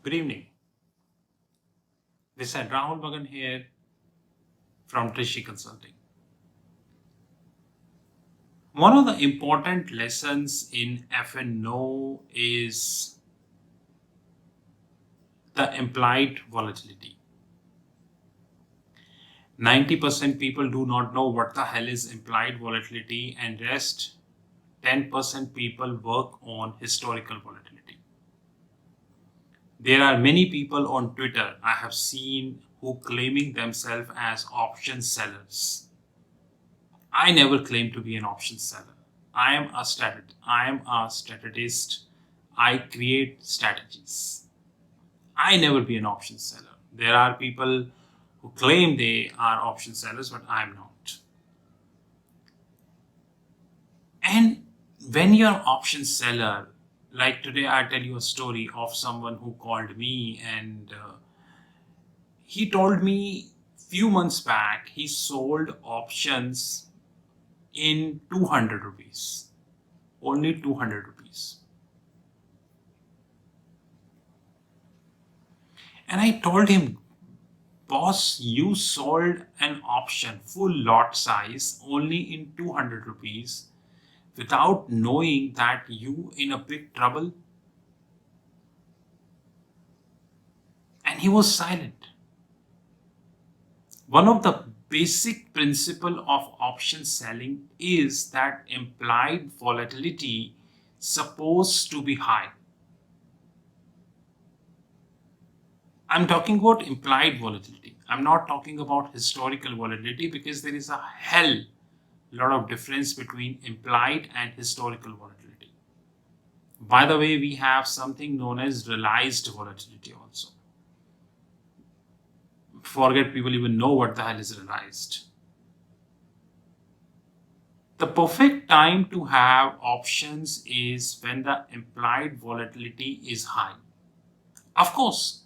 Good evening. This is Rahul Magan here from Trishi Consulting. One of the important lessons in F&O is the implied volatility. 90% people do not know what the hell is implied volatility, and rest 10% people work on historical volatility. There are many people on Twitter I have seen who claiming themselves as option sellers. I never claim to be an option seller. I am a strategist. I create strategies. I never be an option seller. There are people who claim they are option sellers, but I am not. And when you're an option seller, like today, I tell you a story of someone who called me and he told me few months back he sold options in 200 rupees, only 200 rupees. And I told him, boss, you sold an option full lot size only in 200 rupees without knowing that you in a big trouble. And he was silent. One of the basic principle of option selling is that implied volatility supposed to be high. I'm talking about implied volatility. I'm not talking about historical volatility because there is a hell lot of difference between implied and historical volatility. By the way, we have something known as realized volatility also. Forget people even know what the hell is realized. The perfect time to have options is when the implied volatility is high. Of course,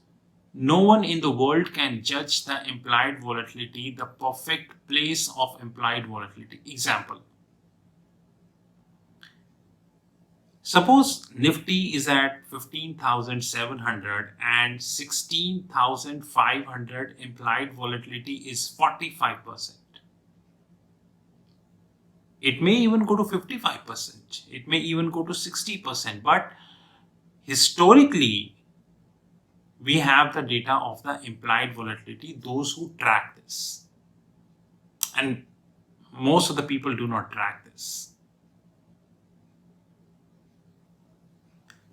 no one in the world can judge the implied volatility, the perfect place of implied volatility. Example. Suppose Nifty is at 15,700 and 16,500 implied volatility is 45%. It may even go to 55%. It may even go to 60%. But historically, we have the data of the implied volatility, those who track this. And most of the people do not track this.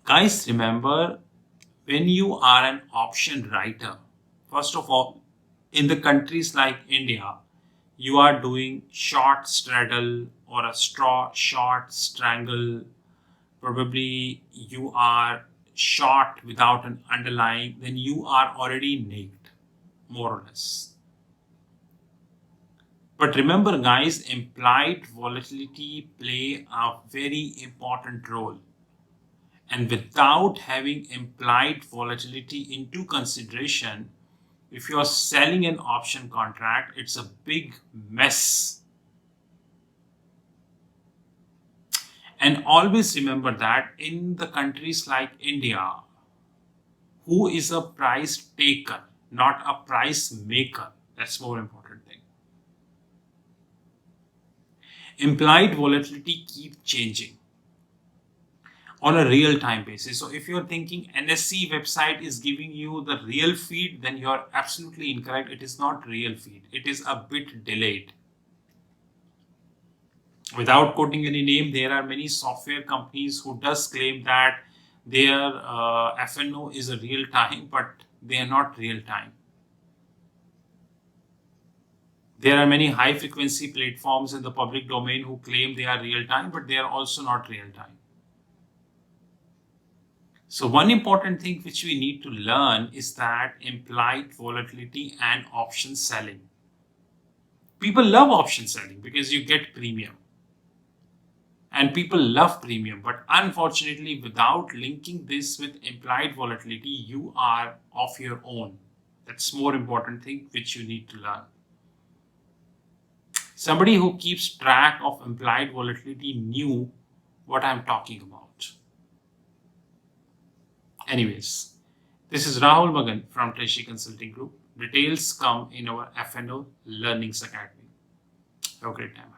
Guys, remember, when you are an option writer, first of all, in the countries like India, you are doing short straddle or a short strangle. Probably you are short without an underlying, then you are already naked, more or less. But remember, guys, implied volatility play a very important role. And without having implied volatility into consideration, if you are selling an option contract, it's a big mess. And always remember that in the countries like India, who is a price taker, not a price maker? That's more important thing. Implied volatility keep changing on a real-time basis. So if you're thinking NSE website is giving you the real feed, then you're absolutely incorrect. It is not real feed. It is a bit delayed. Without quoting any name, there are many software companies who does claim that their F&O is a real time, but they are not real time. There are many high frequency platforms in the public domain who claim they are real time, but they are also not real time. So one important thing which we need to learn is that implied volatility and option selling. People love option selling because you get premium. And people love premium, but unfortunately, without linking this with implied volatility, you are off your own. That's more important thing which you need to learn. Somebody who keeps track of implied volatility knew what I'm talking about. Anyways, This is Rahul Magan from Treasury Consulting Group. Details come in our FNO Learnings Academy. Have a great time.